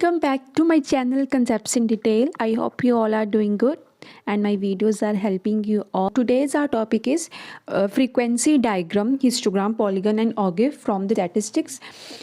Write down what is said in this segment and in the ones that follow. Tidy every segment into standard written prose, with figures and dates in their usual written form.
Welcome back to my channel Concepts in Detail. I hope you all are doing good and my videos are helping you all. Today's our topic is frequency diagram, histogram, polygon and ogive from the statistics.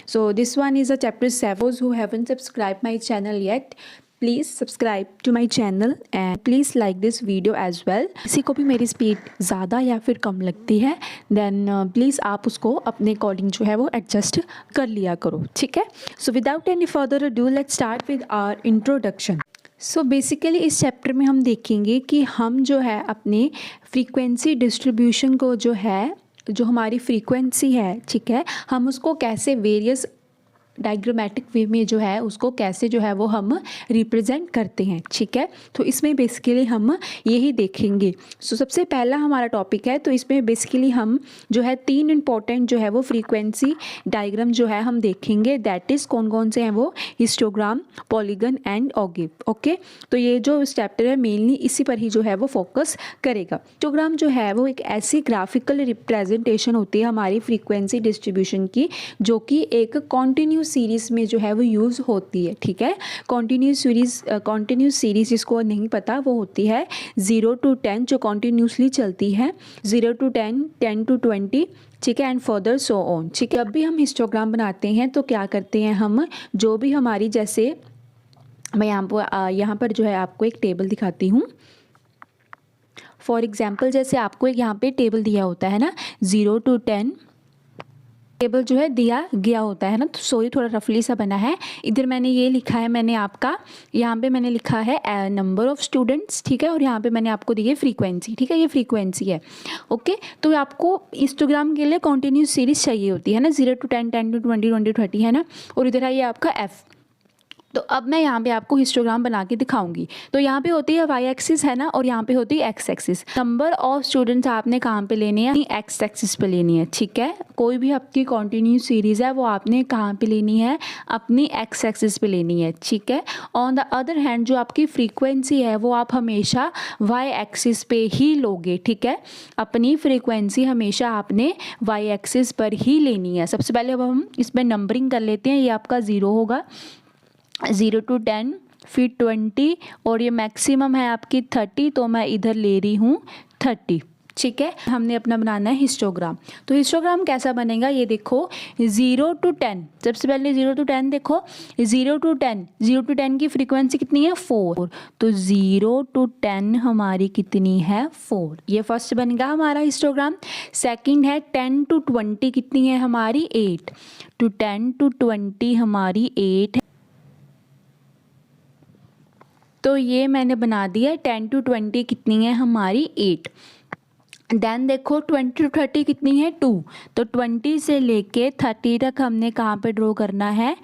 So this one is a chapter 7. Those who haven't subscribed my channel yet, please subscribe to my channel and please like this video as well. किसी को भी मेरी speed ज़्यादा या फिर कम लगती है then please आप उसको अपने अकॉर्डिंग जो है वो एडजस्ट कर लिया करो, ठीक है. So without any further do let's start with our introduction. So basically इस चैप्टर में हम देखेंगे कि हम जो है अपने फ्रीक्वेंसी डिस्ट्रीब्यूशन को जो है, जो हमारी फ्रीक्वेंसी है, ठीक है, हम उसको कैसे वेरियस डायग्रामेटिक वे में जो है उसको कैसे जो है वो हम रिप्रेजेंट करते हैं, ठीक है. तो इसमें बेसिकली हम यही देखेंगे. सो सबसे पहला हमारा टॉपिक है, तो इसमें बेसिकली हम जो है 3 इंपॉर्टेंट जो है वो फ्रीक्वेंसी डायग्राम जो है हम देखेंगे. दैट इज़ कौन कौन से हैं वो, हिस्टोग्राम, पॉलीगन एंड ऑगिव. ओके, तो ये जो इस चैप्टर है मेनली इसी पर ही जो है वो फोकस करेगा. हिस्टोग्राम जो है वो एक ऐसी ग्राफिकल रिप्रेजेंटेशन होती है हमारी फ्रीक्वेंसी डिस्ट्रीब्यूशन की, जो कि एक कॉन्टिन्यूस सीरीज में जो है वो यूज़ होती है, ठीक है. कॉन्टिन्यूस सीरीज जिसको नहीं पता वो होती है 0 to 10 जो कॉन्टिन्यूसली चलती है, 0 to 10, 10 to 20, ठीक है, एंड फर्दर सो ऑन, ठीक है. जब भी हम हिस्टोग्राम बनाते हैं तो क्या करते हैं हम, जो भी हमारी, जैसे मैं यहाँ पर जो है आपको एक टेबल दिखाती हूँ. फॉर एग्जाम्पल जैसे आपको एक यहाँ पे टेबल दिया होता है ना, 0 to 10 टेबल जो है दिया गया होता है ना. तो सॉरी थोड़ा रफली सा बना है. इधर मैंने ये लिखा है, मैंने आपका यहाँ पे मैंने लिखा है नंबर ऑफ स्टूडेंट्स, ठीक है, और यहाँ पे मैंने आपको दी है फ्रीक्वेंसी, ठीक है, ये फ्रीक्वेंसी है. ओके, तो आपको हिस्टोग्राम के लिए कॉन्टिन्यूस सीरीज चाहिए होती है ना, 0 to 10, 10 to 20, 20 to 30 है ना. और इधर है ये आपका एफ. तो अब मैं यहाँ पे आपको हिस्टोग्राम बना के दिखाऊंगी. तो यहाँ पे होती है वाई एक्सिस है ना, और यहाँ पे होती है x axis. Number of students आपने कहाँ पे लेनी है, एक्स एक्सिस पे लेनी है, ठीक है. कोई भी आपकी कॉन्टिन्यूस सीरीज़ है वो आपने कहाँ पे लेनी है, अपनी एक्स एक्सिस पे लेनी है, ठीक है. ऑन द अदर हैंड जो आपकी फ्रीक्वेंसी है वो आप हमेशा वाई एक्सिस पे ही लोगे, ठीक है. अपनी फ्रीक्वेंसी हमेशा आपने वाई एक्सिस पर ही लेनी है. सबसे पहले अब हम इसमें नंबरिंग कर लेते हैं. ये आपका 0 होगा, 0 to 10, फिर 20 और ये मैक्सिमम है आपकी 30, तो मैं इधर ले रही हूँ 30, ठीक है. हमने अपना बनाना है हिस्टोग्राम. तो हिस्टोग्राम कैसा बनेगा ये देखो, 0 to 10, सबसे पहले 0 to 10 देखो, 0 to 10 की फ्रीक्वेंसी कितनी है, 4. तो 0 to 10 हमारी कितनी है, 4. ये फर्स्ट बनेगा हमारा हिस्टोग्राम. सेकंड है 10 to 20 कितनी है हमारी, 8. तो 10 to 20 हमारी 8 है. तो ये मैंने बना दिया. 10 to 20 कितनी है हमारी, 8. देन देखो 20 to 30 कितनी है, 2. तो 20 से लेके 30 तक हमने कहाँ पे ड्रॉ करना है,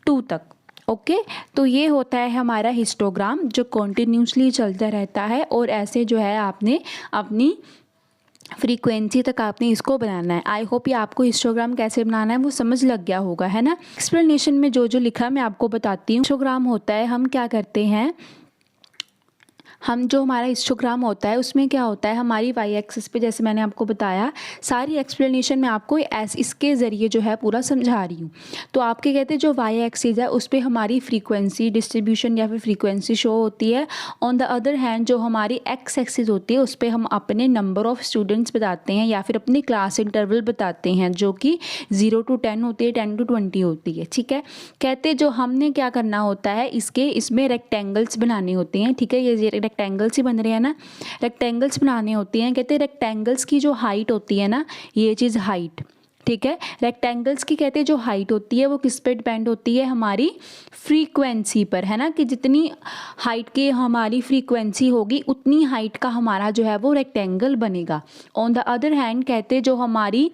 2 तक. ओके, तो ये होता है हमारा हिस्टोग्राम जो कॉन्टिन्यूसली चलता रहता है. और ऐसे जो है आपने अपनी फ्रीक्वेंसी तक आपने इसको बनाना है. आई होप ये आपको हिस्टोग्राम कैसे बनाना है वो समझ लग गया होगा, है ना. एक्सप्लेनेशन में जो जो लिखा मैं आपको बताती हूँ. हिस्टोग्राम होता है, हम क्या करते हैं, हम जो हमारा हिस्टोग्राम होता है उसमें क्या होता है, हमारी वाई एक्सिस पे, जैसे मैंने आपको बताया, सारी एक्सप्लेनेशन मैं आपको इसके ज़रिए जो है पूरा समझा रही हूँ. तो आपके कहते हैं जो वाई एक्सिस है उस पर हमारी फ्रीक्वेंसी डिस्ट्रीब्यूशन या फिर फ्रीक्वेंसी शो होती है. ऑन द अदर हैंड जो हमारी एक्स एक्सिस होती है उस पर हम अपने नंबर ऑफ स्टूडेंट्स बताते हैं या फिर अपनी क्लास इंटरवल बताते हैं, जो कि 0 to 10 होती है, 10 to 20 होती है, ठीक है. कहते जो हमने क्या करना होता है, इसमें रेक्टेंगल्स बनाने होते हैं, ठीक है. ये रेक्टेंगल्स ही बन रहे हैं ना, रेक्टेंगल्स बनाने होते हैं. कहते हैं रेक्टेंगल्स की जो हाइट होती है ना, ये चीज़ हाइट, ठीक है. रेक्टेंगल्स की कहते हैं जो हाइट होती है वो किस पे डिपेंड होती है, हमारी फ्रीक्वेंसी पर, है ना. कि जितनी हाइट की हमारी फ्रीक्वेंसी होगी उतनी हाइट का हमारा जो है वो रेक्टेंगल बनेगा. ऑन द अदर हैंड कहते हैं जो हमारी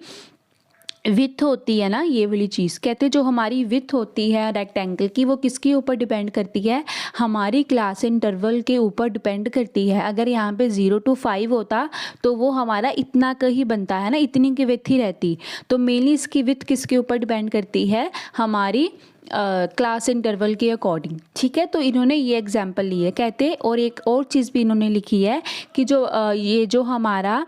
विथ होती है ना, ये वाली चीज़, कहते हैं जो हमारी विथ होती है रेक्टेंगल की वो किसके ऊपर डिपेंड करती है, हमारी क्लास इंटरवल के ऊपर डिपेंड करती है. अगर यहाँ पे 0 to 5 होता तो वो हमारा इतना का ही बनता है ना, इतनी की विथ ही रहती. तो मेनली इसकी विथ किसके ऊपर डिपेंड करती है, हमारी क्लास इंटरवल के अकॉर्डिंग, ठीक है। तो इन्होंने ये एग्जांपल ली है, कहते और एक और चीज़ भी इन्होंने लिखी है कि जो ये जो हमारा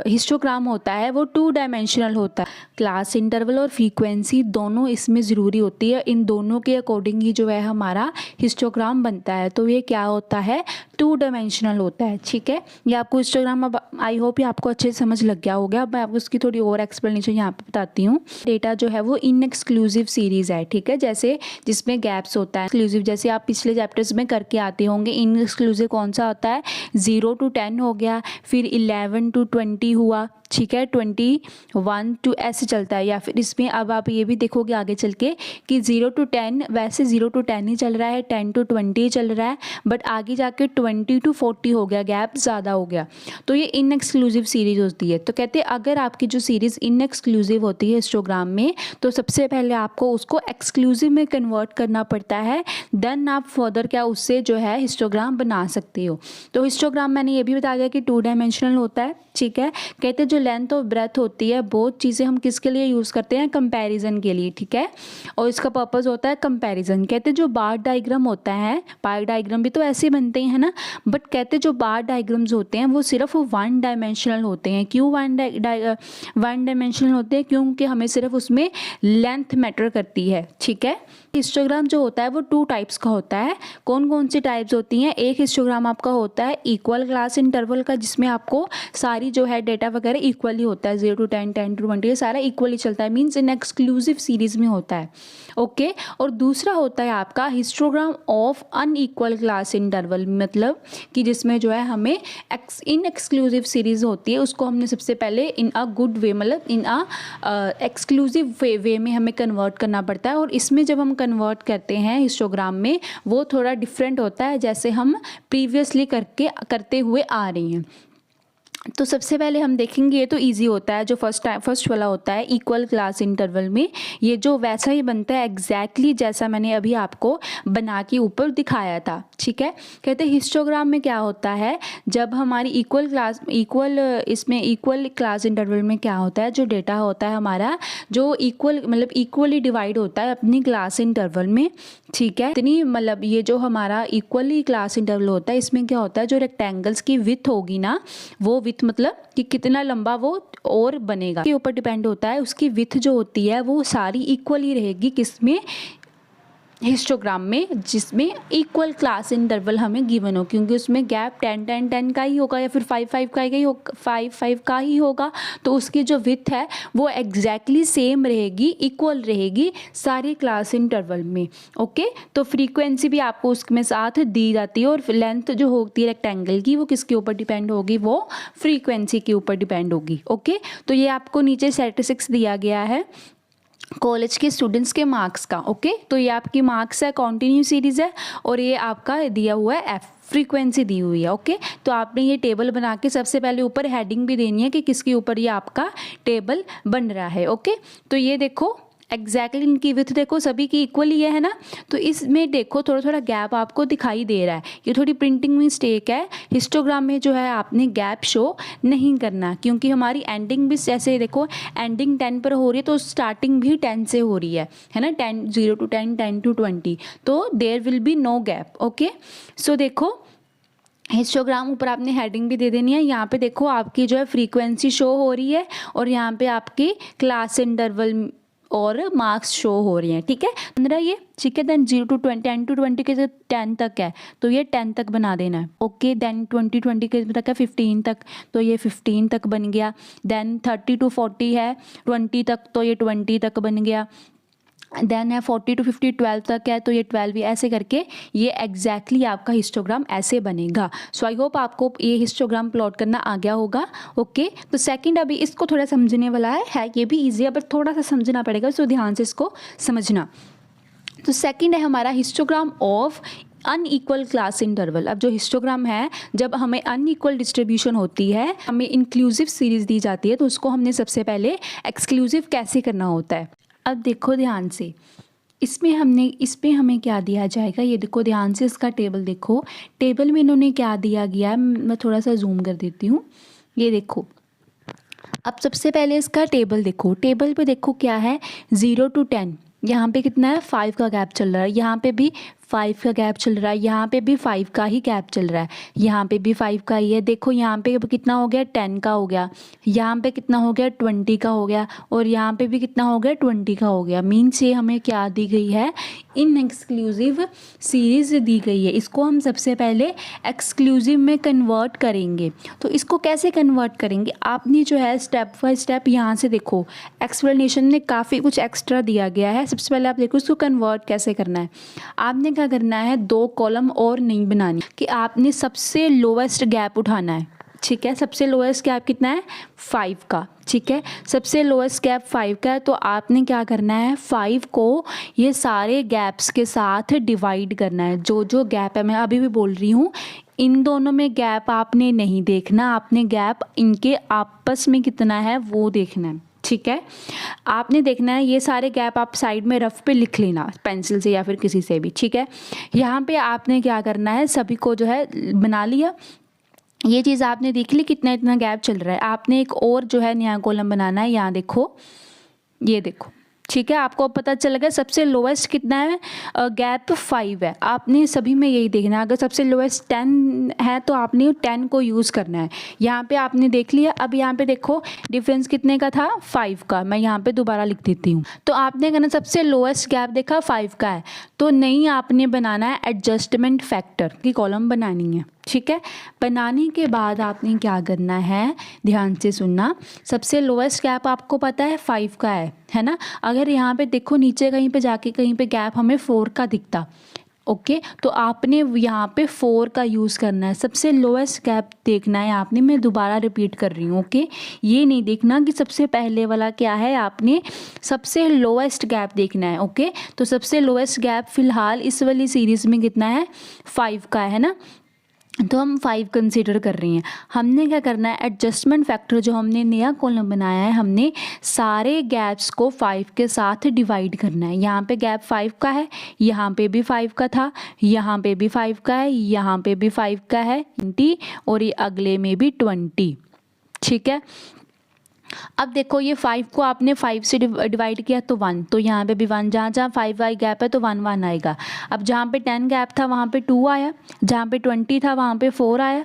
हिस्टोग्राम होता है वो 2 डायमेंशनल होता है। क्लास इंटरवल और फ्रीक्वेंसी दोनों इसमें ज़रूरी होती है, इन दोनों के अकॉर्डिंग ही जो है हमारा हिस्टोग्राम बनता है। तो ये क्या होता है, 2 डायमेंशनल होता है, ठीक है। ये आपको हिस्टोग्राम, अब आई होप ये आपको अच्छे से समझ लग गया हो गया। अब मैं आपको उसकी थोड़ी और एक्सप्लेनेशन यहाँ पे बताती हूँ। डेटा जो है वो इन एक्सक्लूसिव सीरीज़ है, ठीक है, जैसे जिसमें गैप्स होता है। एक्सक्लूसिव जैसे आप पिछले चैप्टर्स में करके आते होंगे, इन एक्सक्लूसिव कौन सा होता है, 0 to 10 हो गया, फिर 11 to 20 हुआ, ठीक है, 21 to ऐसे चलता है। या फिर इसमें अब आप ये भी देखोगे आगे चल के कि 0 to 10 वैसे 0 to 10 ही चल रहा है, 10 to 20 ही चल रहा है, बट आगे जाके 20 to 40 हो गया, गैप ज़्यादा हो गया। तो ये इन एक्सक्लूसिव सीरीज़ होती है। तो कहते हैं अगर आपकी जो सीरीज़ इन एक्सक्लूसिव होती है हिस्टोग्राम में, तो सबसे पहले आपको उसको एक्सक्लूसिव में कन्वर्ट करना पड़ता है, देन आप फर्दर क्या उससे जो है हिस्टोग्राम बना सकते हो। तो हिस्टोग्राम मैंने ये भी बता दिया कि 2 डायमेंशनल होता है, ठीक है। कहते हैं जो लेंथ और ब्रेथ होती है, बहुत चीज़ें हम किसके लिए यूज़ करते हैं, कंपैरिजन के लिए, ठीक है, और इसका पर्पस होता है कंपैरिजन। कहते हैं जो बार डायग्राम होता है, बार डायग्राम भी तो ऐसे ही बनते हैं ना, बट कहते हैं जो बार डायग्राम्स होते हैं वो सिर्फ 1 डायमेंशनल होते हैं। क्यों 1 डायमेंशनल होते हैं, क्योंकि हमें सिर्फ उसमें लेंथ मैटर करती है, ठीक है। हिस्टोग्राम जो होता है वो 2 टाइप्स का होता है। कौन कौन सी टाइप्स होती हैं, एक हिस्टोग्राम आपका होता है इक्वल क्लास इंटरवल का, जिसमें आपको सारी जो है डेटा वगैरह इक्वली होता है, 0 to 10, 10 to 20, ये सारा इक्वली चलता है, मीन्स इन एक्सक्लूसिव सीरीज में होता है, ओके। और दूसरा होता है आपका histogram of unequal class interval, मतलब कि जिसमें जो है हमें इन एक्सक्लूसिव सीरीज होती है, उसको हमने सबसे पहले इन अ गुड वे, मतलब इन अ एक्सक्लूसिव वे में हमें कन्वर्ट करना पड़ता है। और इसमें जब हम कन्वर्ट करते हैं हिस्टोग्राम में, वो थोड़ा डिफरेंट होता है जैसे हम प्रीवियसली करते हुए आ रही हैं। तो सबसे पहले हम देखेंगे, ये तो इजी होता है, जो फर्स्ट वाला होता है इक्वल क्लास इंटरवल में, ये जो वैसा ही बनता है एग्जैक्टली जैसा मैंने अभी आपको बना के ऊपर दिखाया था, ठीक है। कहते हैं हिस्टोग्राम में क्या होता है, जब हमारी इक्वल क्लास इंटरवल में क्या होता है, जो डेटा होता है हमारा जो इक्वली डिवाइड होता है अपनी क्लास इंटरवल में, ठीक है। इतनी मतलब ये जो हमारा इक्वली क्लास इंटरवल होता है, इसमें क्या होता है, जो रेक्टेंगल्स की विड्थ होगी ना, वो विड्थ मतलब कि कितना लंबा वो और बनेगा के ऊपर डिपेंड होता है। उसकी विड्थ जो होती है वो सारी इक्वल ही रहेगी, किसमें, हिस्टोग्राम में, जिसमें इक्वल क्लास इंटरवल हमें गिवन हो, क्योंकि उसमें गैप 10 10 10 का ही होगा या फिर 5 5 का ही होगा, 5 5 का ही होगा। तो उसकी जो विड्थ है वो एग्जैक्टली सेम रहेगी, इक्वल रहेगी सारी क्लास इंटरवल में, ओके। तो फ्रीक्वेंसी भी आपको उसमें साथ दी जाती है, और लेंथ जो होती है रेक्टेंगल की वो किसके ऊपर डिपेंड होगी, वो फ्रीक्वेंसी के ऊपर डिपेंड होगी, ओके। तो ये आपको नीचे स्टैटिस्टिक्स दिया गया है कॉलेज के स्टूडेंट्स के मार्क्स का, ओके। तो ये आपकी मार्क्स है, कॉन्टिन्यू सीरीज़ है, और ये आपका दिया हुआ है एफ, फ्रीक्वेंसी दी हुई है, ओके। तो आपने ये टेबल बना के सबसे पहले ऊपर हेडिंग भी देनी है कि किसके ऊपर ये आपका टेबल बन रहा है, ओके। तो ये देखो एग्जैक्टली इनकी विड्थ देखो सभी की इक्वल ही है ना। तो इसमें देखो थोड़ा थोड़ा गैप आपको दिखाई दे रहा है, ये थोड़ी प्रिंटिंग मिस्टेक है। हिस्टोग्राम में जो है आपने गैप शो नहीं करना, क्योंकि हमारी एंडिंग भी जैसे देखो एंडिंग 10 पर हो रही है, तो स्टार्टिंग भी 10 से हो रही है ना, 10 0 to 10 10 to 20, तो there will be no gap, okay. So देखो हिस्टोग्राम ऊपर आपने हेडिंग भी दे देनी है। यहाँ पे देखो आपकी जो है फ्रीक्वेंसी शो हो रही है, और यहाँ पे आपकी क्लास इंटरवल और मार्क्स शो हो रही हैं, ठीक है। 15 ये, ठीक है। देन 0 to 20, 10 to 20 के 10 तक है, तो ये 10 तक बना देना है, ओके। देन 20 के तक है 15 तक, तो ये 15 तक बन गया। देन 30 to 40 है 20 तक, तो ये 20 तक बन गया। देन है 40 to 50 12 तक है, तो ये 12 भी, ऐसे करके ये एग्जैक्टली आपका हिस्टोग्राम ऐसे बनेगा। सो आई होप आपको ये हिस्टोग्राम प्लॉट करना आ गया होगा, ओके। तो सेकंड अभी इसको थोड़ा समझने वाला है ये भी ईजी है, बट थोड़ा सा समझना पड़ेगा, सो ध्यान से इसको समझना। तो सेकंड है हमारा histogram of unequal class interval. अब जो हिस्टोग्राम है, जब हमें अनइक्वल डिस्ट्रीब्यूशन होती है, हमें इंक्लूसिव सीरीज दी जाती है, तो उसको हमने सबसे पहले एक्सक्लूसिव कैसे करना होता है। अब देखो ध्यान से, इसमें हमें क्या दिया जाएगा, ये देखो ध्यान से, इसका टेबल देखो, टेबल में इन्होंने क्या दिया गया है, मैं थोड़ा सा जूम कर देती हूँ, ये देखो। अब सबसे पहले इसका टेबल देखो, टेबल पे देखो क्या है, 0 to 10, यहाँ पे कितना है 5 का गैप चल रहा है, यहाँ पे भी 5 का गैप चल रहा है, यहाँ पे भी 5 का ही गैप चल रहा है, यहाँ पे भी 5 का ही है। देखो यहाँ पे कितना हो गया 10 का हो गया, यहाँ पे कितना हो गया 20 का हो गया, और यहाँ पे भी कितना हो गया 20 का हो गया। मीन्स ये हमें क्या दी गई है, इन एक्सक्लूसिव सीरीज़ दी गई है। इसको हम सबसे पहले एक्सक्लूसिव में कन्वर्ट करेंगे। तो इसको कैसे कन्वर्ट करेंगे, आपने जो है स्टेप बाय स्टेप यहाँ से देखो, एक्सप्लेनेशन में काफ़ी कुछ एक्स्ट्रा दिया गया है। सबसे पहले आप देखो इसको कन्वर्ट कैसे करना है। आपने क्या करना है, 2 कॉलम और नहीं बनानी कि आपने सबसे लोवेस्ट गैप उठाना है। ठीक है, सबसे लोएस्ट गैप कितना है 5 का। ठीक है, सबसे लोएस्ट गैप 5 का है, तो आपने क्या करना है 5 को ये सारे गैप्स के साथ डिवाइड करना है। जो जो गैप है, मैं अभी भी बोल रही हूँ, इन दोनों में गैप आपने नहीं देखना, आपने गैप इनके आपस में कितना है वो देखना है। ठीक है, आपने देखना है ये सारे गैप आप साइड में रफ पे लिख लेना पेंसिल से या फिर किसी से भी। ठीक है, यहाँ पे आपने क्या करना है, सभी को जो है बना लिया, ये चीज़ आपने देख ली कितना इतना गैप चल रहा है। आपने एक और जो है नया कॉलम बनाना है, यहाँ देखो, ये देखो। ठीक है, आपको पता चल गया सबसे लोएस्ट कितना है, गैप 5 है। आपने सभी में यही देखना है, अगर सबसे लोएस्ट 10 है तो आपने 10 को यूज़ करना है। यहाँ पे आपने देख लिया, अब यहाँ पे देखो डिफरेंस कितने का था 5 का, मैं यहाँ पे दोबारा लिख देती हूँ। तो आपने कहना सबसे लोएस्ट गैप देखा 5 का है, तो नहीं आपने बनाना है एडजस्टमेंट फैक्टर की कॉलम बनानी है। ठीक है, बनाने के बाद आपने क्या करना है, ध्यान से सुनना, सबसे लोएस्ट गैप आपको पता है 5 का है ना। अगर यहाँ पे देखो नीचे कहीं पे जाके कहीं पे गैप हमें 4 का दिखता, ओके, तो आपने यहाँ पे 4 का यूज़ करना है। सबसे लोएस्ट गैप देखना है आपने, मैं दोबारा रिपीट कर रही हूँ, ओके। ये नहीं देखना कि सबसे पहले वाला क्या है, आपने सबसे लोएस्ट गैप देखना है, ओके। तो सबसे लोएस्ट गैप फ़िलहाल इस वाली सीरीज़ में कितना है 5 का है ना, तो हम 5 कंसीडर कर रही हैं। हमने क्या करना है, एडजस्टमेंट फैक्टर जो हमने नया कॉलम बनाया है, हमने सारे गैप्स को 5 के साथ डिवाइड करना है। यहाँ पे गैप 5 का है, यहाँ पे भी 5 का था, यहाँ पे भी 5 का है, यहाँ पे भी 5 का है 20, और ये अगले में भी 20। ठीक है, अब देखो ये 5 को आपने 5 से डिवाइड किया तो 1, तो यहाँ पे भी 1, जहाँ जहाँ 5 वाई गैप है तो 1 1 आएगा। अब जहाँ पे 10 गैप था वहाँ पे 2 आया, जहाँ पे 20 था वहाँ पे 4 आया,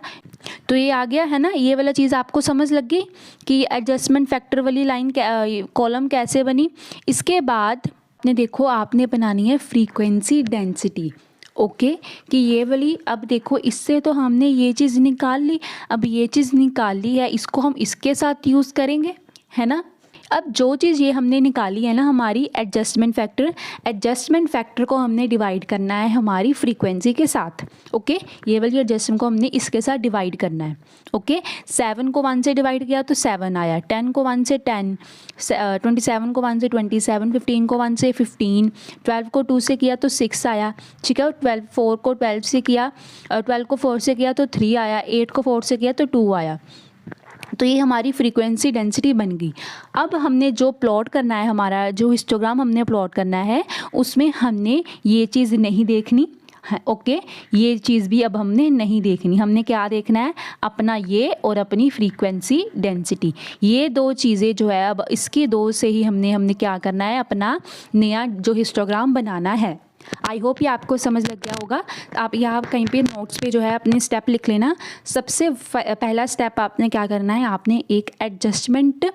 तो ये आ गया है ना। ये वाला चीज़ आपको समझ लग गई कि एडजस्टमेंट फैक्टर वाली लाइन कॉलम कैसे बनी। इसके बाद आपने देखो आपने बनानी है फ्रीक्वेंसी डेंसिटी, ओके, कि ये वाली, अब देखो इससे तो हमने ये चीज़ निकाल ली, अब ये चीज़ निकाल ली है, इसको हम इसके साथ यूज़ करेंगे, है ना। अब जो चीज़ ये हमने निकाली है ना हमारी एडजस्टमेंट फैक्टर को हमने डिवाइड करना है हमारी फ्रीक्वेंसी के साथ, ओके। ये वाली एडजस्टमेंट को हमने इसके साथ डिवाइड करना है, ओके। 7 को 1 से डिवाइड किया तो 7 आया, 10 को 1 से 10, 27 को 1 से 27, 15 को 1 से 15, 12 को 2 से किया तो 6 आया। ठीक है, 4 को 12 से किया, 12 को 4 से किया तो 3 आया, 8 को 4 से किया तो 2 आया। तो ये हमारी फ्रीक्वेंसी डेंसिटी बन गई। अब हमने जो प्लॉट करना है, हमारा जो हिस्टोग्राम हमने प्लॉट करना है, उसमें हमने ये चीज़ नहीं देखनी है, ओके। ये चीज़ भी अब हमने नहीं देखनी, हमने क्या देखना है, अपना ये और अपनी फ्रीक्वेंसी डेंसिटी, ये 2 चीज़ें जो है, अब इसकी 2 से ही हमने क्या करना है, अपना नया जो हिस्टोग्राम बनाना है। आई होप ये आपको समझ लग गया होगा। आप यहाँ कहीं पे नोट्स पे जो है अपने स्टेप लिख लेना। सबसे पहला स्टेप आपने क्या करना है, आपने एक एडजस्टमेंट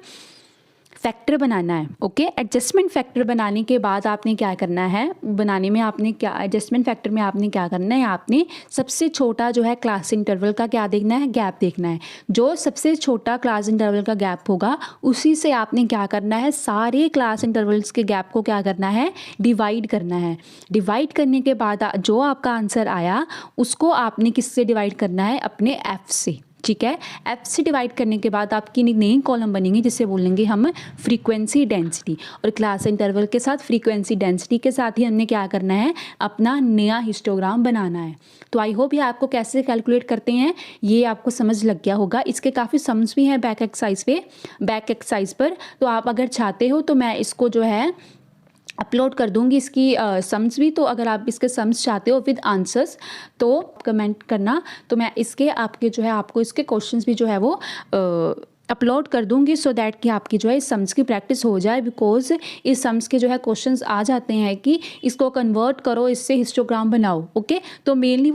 फैक्टर बनाना है, ओके। एडजस्टमेंट फैक्टर बनाने के बाद आपने क्या करना है, बनाने में आपने क्या, एडजस्टमेंट फैक्टर में आपने क्या करना है, आपने सबसे छोटा जो है क्लास इंटरवल का क्या देखना है, गैप देखना है। जो सबसे छोटा क्लास इंटरवल का गैप होगा उसी से आपने क्या करना है, सारे क्लास इंटरवल्स के गैप को क्या करना है, डिवाइड करना है। डिवाइड करने के बाद जो आपका आंसर आया उसको आपने किससे डिवाइड करना है, अपने एफ से। ठीक है, एफ से डिवाइड करने के बाद आपकी नई कॉलम बनेंगी जिससे बोलेंगे हम फ्रीक्वेंसी डेंसिटी, और क्लास इंटरवल के साथ फ्रीक्वेंसी डेंसिटी के साथ ही हमने क्या करना है, अपना नया हिस्टोग्राम बनाना है। तो आई होप ये आपको कैसे कैलकुलेट करते हैं ये आपको समझ लग गया होगा। इसके काफ़ी सम्स भी हैं बैक एक्सरसाइज पर, तो आप अगर चाहते हो तो मैं इसको जो है अपलोड कर दूंगी इसकी सम्स भी। तो अगर आप इसके सम्स चाहते हो विद आंसर्स तो कमेंट करना, तो मैं इसके आपके जो है आपको इसके क्वेश्चंस भी जो है वो अपलोड कर दूंगी सो दैट कि आपकी जो है इस सम्स की प्रैक्टिस हो जाए, बिकॉज इस सम्स के जो है क्वेश्चंस आ जाते हैं कि इसको कन्वर्ट करो, इससे हिस्टोग्राम बनाओ। ओके, तो मेनली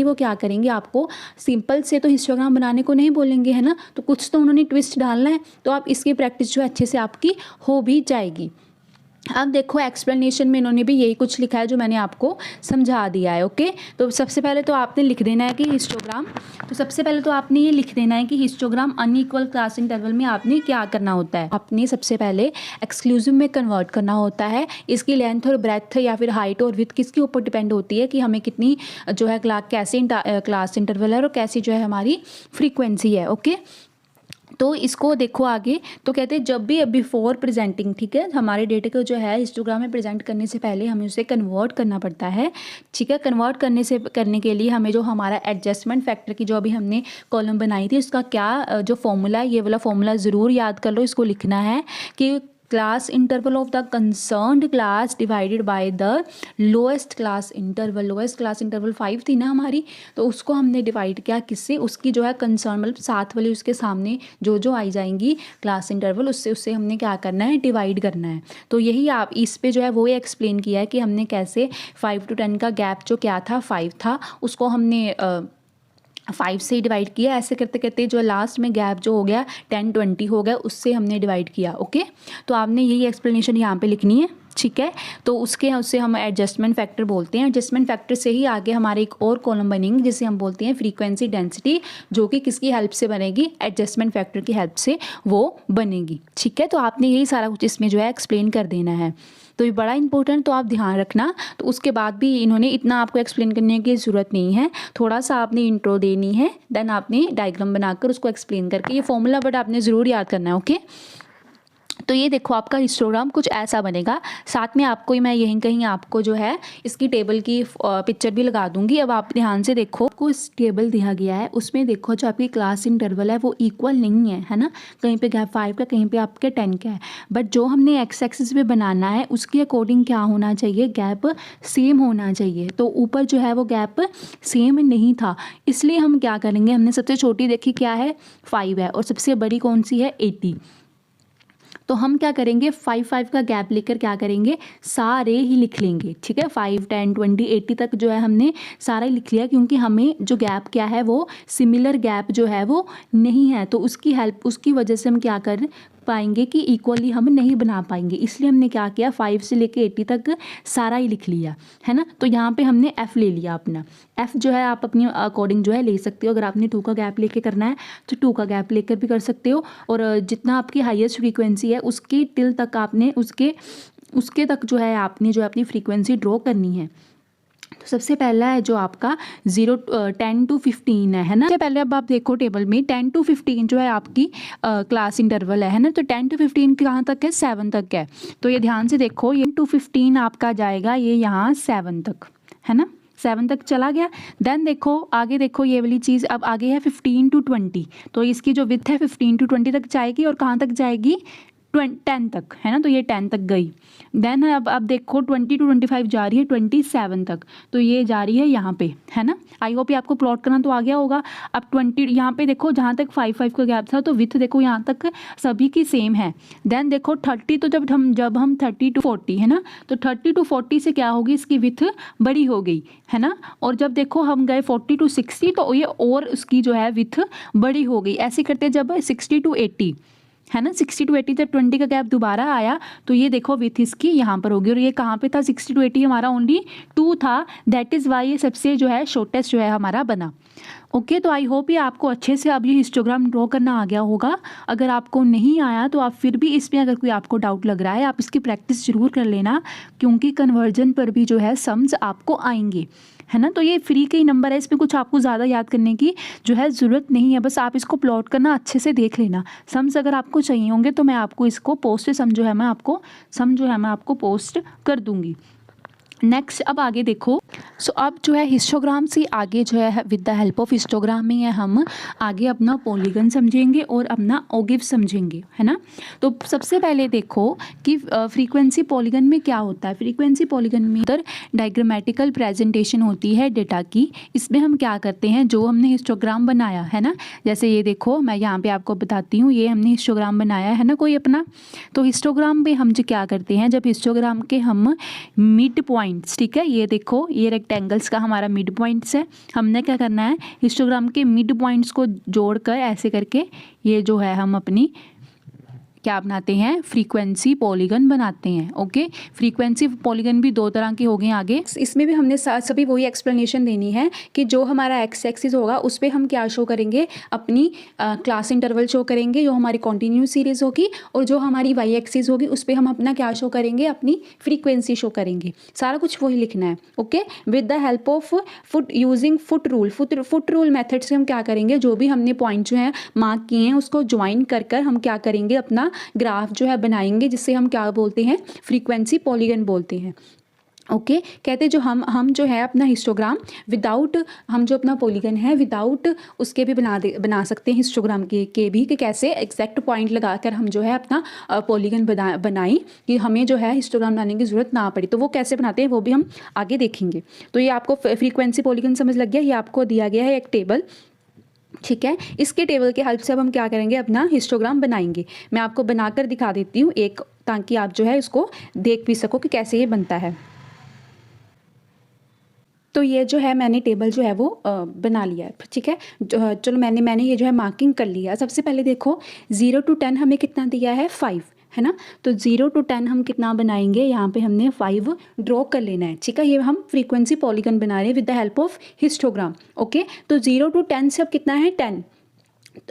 वो क्या करेंगे, आपको सिंपल से तो हिस्टोग्राम बनाने को नहीं बोलेंगे, है ना, तो कुछ तो उन्होंने ट्विस्ट डालना है, तो आप इसकी प्रैक्टिस जो है अच्छे से आपकी हो भी जाएगी। अब देखो एक्सप्लेनेशन में इन्होंने भी यही कुछ लिखा है जो मैंने आपको समझा दिया है। ओके, तो सबसे पहले तो आपने लिख देना है कि हिस्टोग्राम, तो सबसे पहले तो आपने ये लिख देना है कि हिस्टोग्राम अनइक्वल क्लास इंटरवल में आपने क्या करना होता है। आपने सबसे पहले एक्सक्लूसिव में कन्वर्ट करना होता है। इसकी लेंथ और ब्रेथ या फिर हाइट और विड्थ किसके ऊपर डिपेंड होती है कि हमें कितनी जो है कैसे क्लास इंटरवल है और कैसी जो है हमारी फ्रीक्वेंसी है। ओके, तो इसको देखो आगे, तो कहते हैं जब भी बिफोर प्रेजेंटिंग, ठीक है, हमारे डेटा को जो है हिस्टोग्राम में प्रेजेंट करने से पहले हमें उसे कन्वर्ट करना पड़ता है। ठीक है, कन्वर्ट करने के लिए हमें जो हमारा एडजस्टमेंट फैक्टर की जो अभी हमने कॉलम बनाई थी उसका क्या जो फॉर्मूला है, ये वाला फॉर्मूला ज़रूर याद कर लो। इसको लिखना है कि class interval of the concerned class divided by the lowest class interval. Lowest class interval 5 थी ना हमारी, तो उसको हमने डिवाइड किया किससे, उसकी जो है कंसर्न मतलब साथ वाली उसके सामने जो आई जाएंगी क्लास इंटरवल, उससे हमने क्या करना है, डिवाइड करना है। तो यही आप इस पे जो है वो एक्सप्लेन किया है कि हमने कैसे 5 to 10 का गैप जो क्या था 5 था, उसको हमने 5 से डिवाइड किया। ऐसे करते करते जो लास्ट में गैप जो हो गया 10-20 हो गया, उससे हमने डिवाइड किया। ओके, तो आपने यही एक्सप्लेनेशन यहाँ पे लिखनी है। ठीक है, तो उससे हम एडजस्टमेंट फैक्टर बोलते हैं। एडजस्टमेंट फैक्टर से ही आगे हमारे एक और कॉलम बनेंगे जिसे हम बोलते हैं फ्रीक्वेंसी डेंसिटी, जो कि किसकी हेल्प से बनेगी, एडजस्टमेंट फैक्टर की हेल्प से वो बनेगी। ठीक है, तो आपने यही सारा कुछ इसमें जो है एक्सप्लेन कर देना है। तो ये बड़ा इंपॉर्टेंट, तो आप ध्यान रखना। तो उसके बाद भी इन्होंने इतना आपको एक्सप्लेन करने की ज़रूरत नहीं है, थोड़ा सा आपने इंट्रो देनी है, देन आपने डायग्राम बनाकर उसको एक्सप्लेन करके ये फॉर्मूला बट आपने ज़रूर याद करना है। ओके, तो ये देखो आपका हिस्टोग्राम कुछ ऐसा बनेगा। साथ में आपको मैं यहीं कहीं आपको जो है इसकी टेबल की पिक्चर भी लगा दूंगी। अब आप ध्यान से देखो, आपको इस टेबल दिया गया है, उसमें देखो जो आपकी क्लास इंटरवल है वो इक्वल नहीं है ना, कहीं पे गैप 5 का, कहीं पे आपके 10 का है। बट जो हमने एक्स एक्सिस पे बनाना है उसके अकॉर्डिंग क्या होना चाहिए, गैप सेम होना चाहिए। तो ऊपर जो है वो गैप सेम नहीं था, इसलिए हम क्या करेंगे, हमने सबसे छोटी देखी क्या है 5 है और सबसे बड़ी कौन सी है 80। तो हम क्या करेंगे 5 का गैप लेकर क्या करेंगे, सारे ही लिख लेंगे। ठीक है, 5, 10, 20, 80 तक जो है हमने सारा ही लिख लिया, क्योंकि हमें जो गैप क्या है वो सिमिलर गैप जो है वो नहीं है, तो उसकी वजह से हम क्या कर पाएंगे कि इक्वली हम नहीं बना पाएंगे। इसलिए हमने क्या किया 5 से लेके 80 तक सारा ही लिख लिया, है ना। तो यहाँ पे हमने F ले लिया अपना। F जो है आप अपनी अकॉर्डिंग जो है ले सकते हो। अगर आपने 2 का गैप लेके करना है तो 2 का गैप लेकर भी कर सकते हो, और जितना आपकी हाईएस्ट फ्रीक्वेंसी है उसके टिल तक आपने उसके तक जो है आपने जो अपनी फ्रीक्वेंसी ड्रॉ करनी है। तो सबसे पहला है जो आपका 10 to 15 है ना। सबसे पहले अब आप देखो टेबल में 10 to 15 जो है आपकी क्लास इंटरवल है ना। तो 10 to 15 कहाँ तक है, 7 तक है। तो ये ध्यान से देखो, ये 10 to 15 आपका जाएगा ये यहाँ 7 तक, है ना, 7 तक चला गया। देन देखो आगे, देखो ये वाली चीज़ अब आगे है 15 to 20। तो इसकी जो विड्थ है 15 to 20 तक जाएगी, और कहाँ तक जाएगी 10 तक, है ना। तो ये 10 तक गई। देन अब देखो 20 to 25 जा रही है 27 तक, तो ये जा रही है यहाँ पे, है ना। आई होप ये आपको प्लॉट करना तो आ गया होगा। अब 20 यहाँ पे देखो, जहाँ तक 5 का गैप था तो विथ देखो यहाँ तक सभी की सेम है। देन देखो 30, तो जब हम 30 to 40 है ना, तो 30 to 40 से क्या होगी, इसकी विथ बड़ी हो गई, है ना। और जब देखो हम गए 40 to 60 तो ये और उसकी जो है विथ बड़ी हो गई। ऐसे करते जब 60 to 80 है ना, 60 to 80 जब 20 का गैप दोबारा आया तो ये देखो विथ इसकी यहाँ पर होगी। और ये कहाँ पे था, 60 to 80 हमारा ओनली 2 था, दैट इज़ वाई ये सबसे जो है शॉर्टेस्ट जो है हमारा बना। ओके, तो आई होप ये आपको अच्छे से अब ये हिस्टोग्राम ड्रॉ करना आ गया होगा। अगर आपको नहीं आया तो आप फिर भी इसमें अगर कोई आपको डाउट लग रहा है आप इसकी प्रैक्टिस जरूर कर लेना, क्योंकि कन्वर्जन पर भी जो है सम्स आपको आएंगे, है ना। तो ये फ्री के ही नंबर है, इसमें कुछ आपको ज़्यादा याद करने की जो है ज़रूरत नहीं है, बस आप इसको प्लॉट करना अच्छे से देख लेना। सम्स अगर आपको चाहिए होंगे तो मैं आपको इसको पोस्ट सम जो है मैं आपको पोस्ट कर दूँगी। नेक्स्ट अब आगे देखो। सो अब जो है हिस्टोग्राम से आगे जो है with the help of histogram में है हम आगे अपना पॉलीगन समझेंगे और अपना ओगिव समझेंगे, है ना। तो सबसे पहले देखो कि फ्रीक्वेंसी पॉलीगन में क्या होता है। फ्रीक्वेंसी पॉलीगन में इधर डायग्रामेटिकल प्रेजेंटेशन होती है डेटा की। इसमें हम क्या करते हैं, जो हमने हिस्टोग्राम बनाया है ना, जैसे ये देखो मैं यहाँ पे आपको बताती हूँ, ये हमने हिस्टोग्राम बनाया है ना कोई अपना। तो हिस्टोग्राम में हम जो क्या करते हैं, जब हिस्टोग्राम के हम मिड पॉइंट्स, ठीक है, ये देखो ये रेक्टेंगल्स का हमारा मिड पॉइंट्स है, हमने क्या करना है हिस्टोग्राम के मिड पॉइंट्स को जोड़कर ऐसे करके ये जो है हम अपनी क्या बनाते हैं, फ्रीक्वेंसी पॉलीगन बनाते हैं। ओके, फ्रीक्वेंसी पॉलीगन भी दो तरह के हो गए आगे। इसमें भी हमने सभी वही एक्सप्लेनेशन देनी है कि जो हमारा एक्स एक्सिस होगा उस पर हम क्या शो करेंगे, अपनी क्लास इंटरवल शो करेंगे जो हमारी कंटिन्यूस सीरीज होगी, और जो हमारी वाई एक्सिस होगी उस पर हम अपना क्या शो करेंगे, अपनी फ्रीक्वेंसी शो करेंगे। सारा कुछ वही लिखना है। Okay, with the help of foot using foot rule method से हम क्या करेंगे, जो भी हमने पॉइंट जो है मार्क किए हैं उसको ज्वाइन कर कर हम क्या करेंगे, अपना ग्राफ जो है बनाएंगे, जिससे हम क्या बोलते हैं, फ्रीक्वेंसी पॉलीगन बोलते हैं। ओके, कहते जो हम जो है अपना हिस्टोग्राम विदाउट, हम जो अपना पॉलीगन है विदाउट उसके भी बना सकते हैं हिस्टोग्राम के भी, कि कैसे एग्जैक्ट पॉइंट लगाकर हम जो है अपना पॉलीगन बनाएं कि हमें जो है हिस्टोग्राम बनाने की ज़रूरत ना पड़ी। तो वो कैसे बनाते हैं वो भी हम आगे देखेंगे। तो ये आपको फ्रीक्वेंसी पॉलीगन समझ लग गया। ये आपको दिया गया है एक टेबल, ठीक है। इसके टेबल के हेल्प से अब हम क्या करेंगे, अपना हिस्टोग्राम बनाएंगे। मैं आपको बनाकर दिखा देती हूँ एक, ताकि आप जो है इसको देख भी सको कि कैसे ये बनता है। तो ये जो है मैंने टेबल जो है वो बना लिया है, ठीक है। चलो मैंने ये जो है मार्किंग कर लिया। सबसे पहले देखो 0 to 10 हमें कितना दिया है, 5, है ना। तो 0 to 10 हम कितना बनाएंगे, यहाँ पे हमने 5 ड्रॉ कर लेना है, ठीक है। ये हम फ्रीक्वेंसी पॉलीगन बना रहे हैं with the help of histogram. Okay, तो 0 to 10 से अब कितना है, 10।